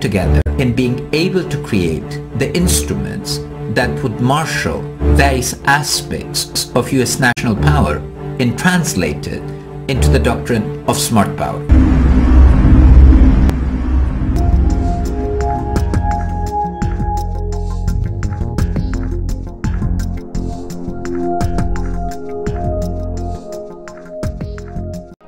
together in being able to create the instruments that would marshal various aspects of US national power and translate it into the doctrine of smart power.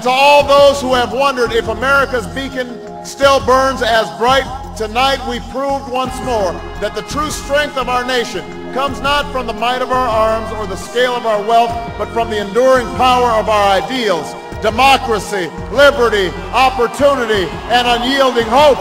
To all those who have wondered if America's beacon still burns as bright, tonight we proved once more that the true strength of our nation comes not from the might of our arms or the scale of our wealth, but from the enduring power of our ideals, democracy, liberty, opportunity, and unyielding hope.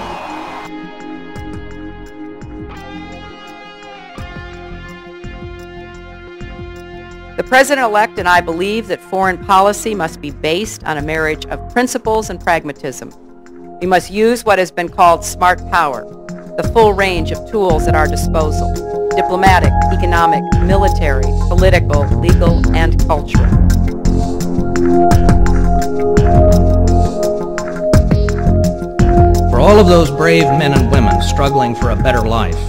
The President-elect and I believe that foreign policy must be based on a marriage of principles and pragmatism. We must use what has been called smart power, the full range of tools at our disposal: diplomatic, economic, military, political, legal, and cultural. For all of those brave men and women struggling for a better life,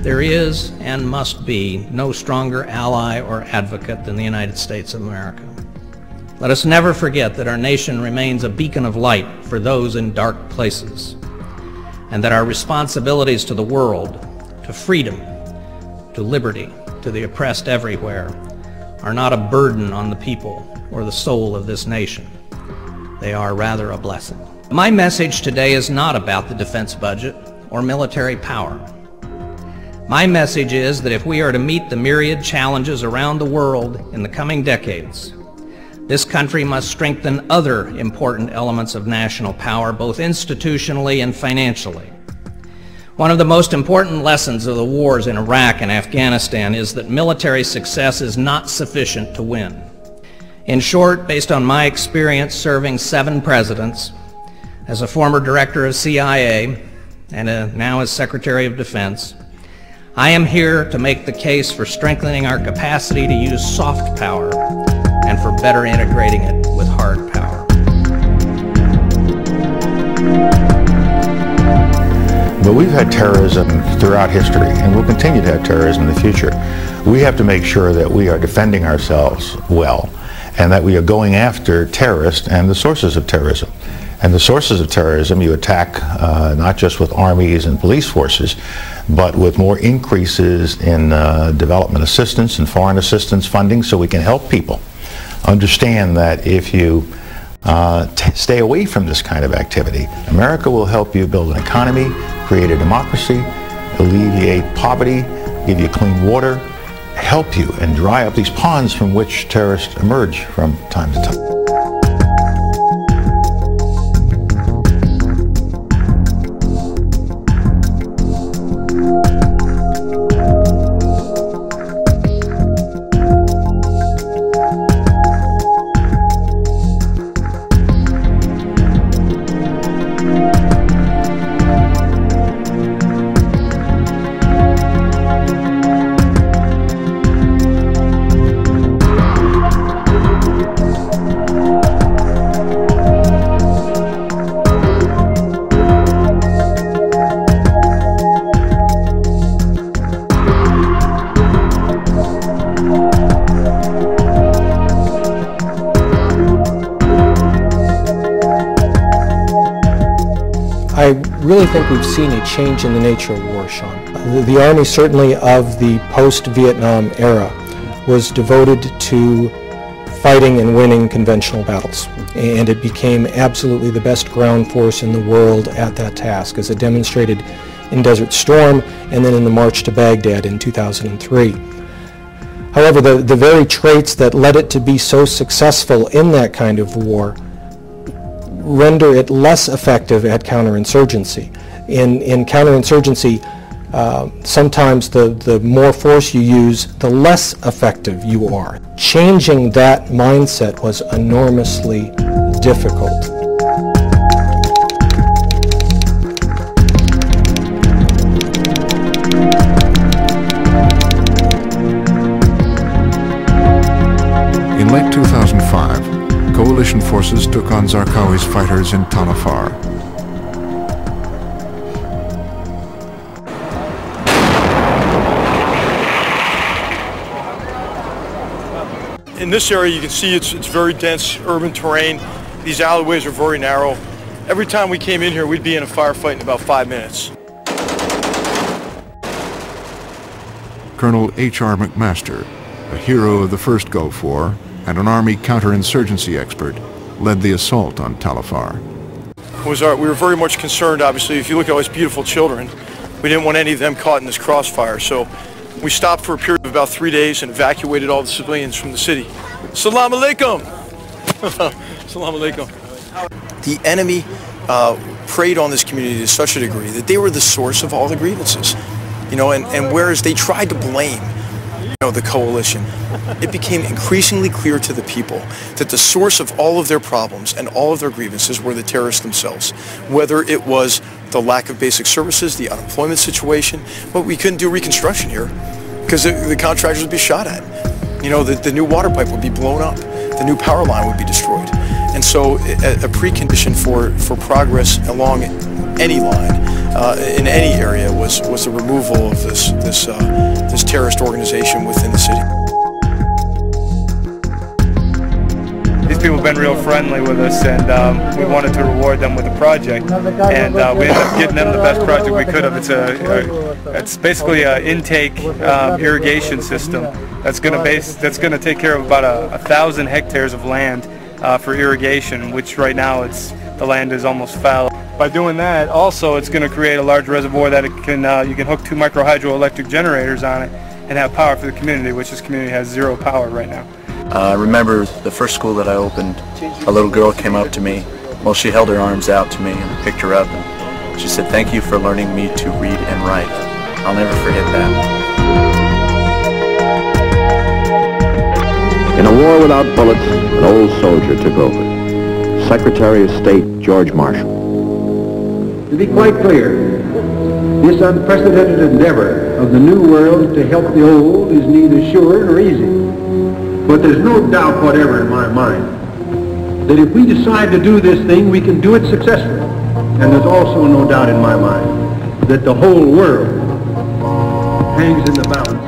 there is and must be no stronger ally or advocate than the United States of America. Let us never forget that our nation remains a beacon of light for those in dark places, and that our responsibilities to the world, to freedom, to liberty, to the oppressed everywhere, are not a burden on the people or the soul of this nation. They are rather a blessing. My message today is not about the defense budget or military power. My message is that if we are to meet the myriad challenges around the world in the coming decades, this country must strengthen other important elements of national power, both institutionally and financially. One of the most important lessons of the wars in Iraq and Afghanistan is that military success is not sufficient to win. In short, based on my experience serving 7 presidents, as a former director of CIA and now as Secretary of Defense, I am here to make the case for strengthening our capacity to use soft power and for better integrating it with hard power. But we've had terrorism throughout history, and we'll continue to have terrorism in the future. We have to make sure that we are defending ourselves well, and that we are going after terrorists and the sources of terrorism. And the sources of terrorism you attack not just with armies and police forces, but with more increases in development assistance and foreign assistance funding, so we can help people understand that if you stay away from this kind of activity, America will help you build an economy, create a democracy, alleviate poverty, give you clean water, help you and dry up these ponds from which terrorists emerge from time to time. I really think we've seen a change in the nature of war, Sean. The Army, certainly of the post-Vietnam era, was devoted to fighting and winning conventional battles. And it became absolutely the best ground force in the world at that task, as it demonstrated in Desert Storm and then in the March to Baghdad in 2003. However, the very traits that led it to be so successful in that kind of war render it less effective at counterinsurgency. In counterinsurgency, sometimes the more force you use, the less effective you are. Changing that mindset was enormously difficult. In late 2005, coalition forces took on Zarqawi's fighters in Tal Afar. In this area, you can see it's very dense urban terrain. These alleyways are very narrow. Every time we came in here, we'd be in a firefight in about 5 minutes. Colonel H.R. McMaster, a hero of the first Gulf War and an Army counterinsurgency expert, led the assault on Tal Afar. We were very much concerned, obviously. If you look at all these beautiful children, we didn't want any of them caught in this crossfire. So we stopped for a period of about 3 days and evacuated all the civilians from the city. Salam alaikum! Salam alaikum. The enemy preyed on this community to such a degree that they were the source of all the grievances. You know, and whereas they tried to blame, you know, the coalition, it became increasingly clear to the people that the source of all of their problems and all of their grievances were the terrorists themselves. Whether it was the lack of basic services, the unemployment situation, but we couldn't do reconstruction here because the contractors would be shot at. You know, the new water pipe would be blown up. The new power line would be destroyed. And so a precondition for progress along any line in any area was the removal of this terrorist organization within the city. These people have been real friendly with us, and we wanted to reward them with a project, and we ended up getting them the best project we could have. It's basically an intake irrigation system that's going to take care of about 1,000 hectares of land for irrigation, which right now the land is almost fallow. By doing that, also it's going to create a large reservoir that you can hook 2 micro hydroelectric generators on it and have power for the community, which this community has 0 power right now. I remember the first school that I opened, a little girl came up to me. Well, she held her arms out to me and I picked her up and she said, "Thank you for learning me to read and write." I'll never forget that. In a war without bullets, an old soldier took over. Secretary of State George Marshall. To be quite clear, this unprecedented endeavor of the New World to help the old is neither sure nor easy. But there's no doubt whatever in my mind that if we decide to do this thing, we can do it successfully. And there's also no doubt in my mind that the whole world hangs in the balance.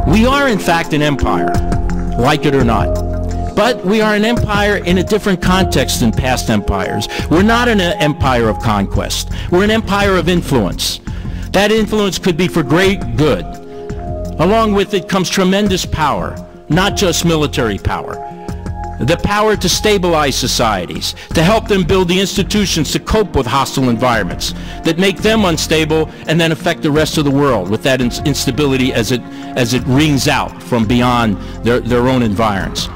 We are, in fact, an empire, like it or not. But we are an empire in a different context than past empires. We're not an empire of conquest. We're an empire of influence. That influence could be for great good. Along with it comes tremendous power, not just military power. The power to stabilize societies, to help them build the institutions to cope with hostile environments that make them unstable and then affect the rest of the world with that instability as it rings out from beyond their own environs.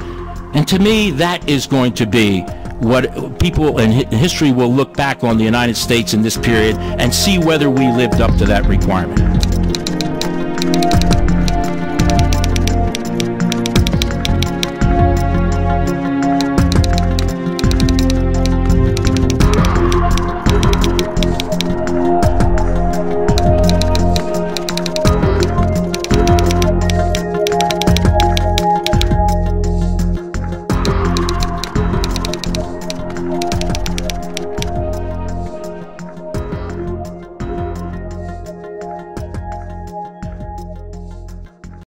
And to me, that is going to be what people in history will look back on the United States in this period and see whether we lived up to that requirement.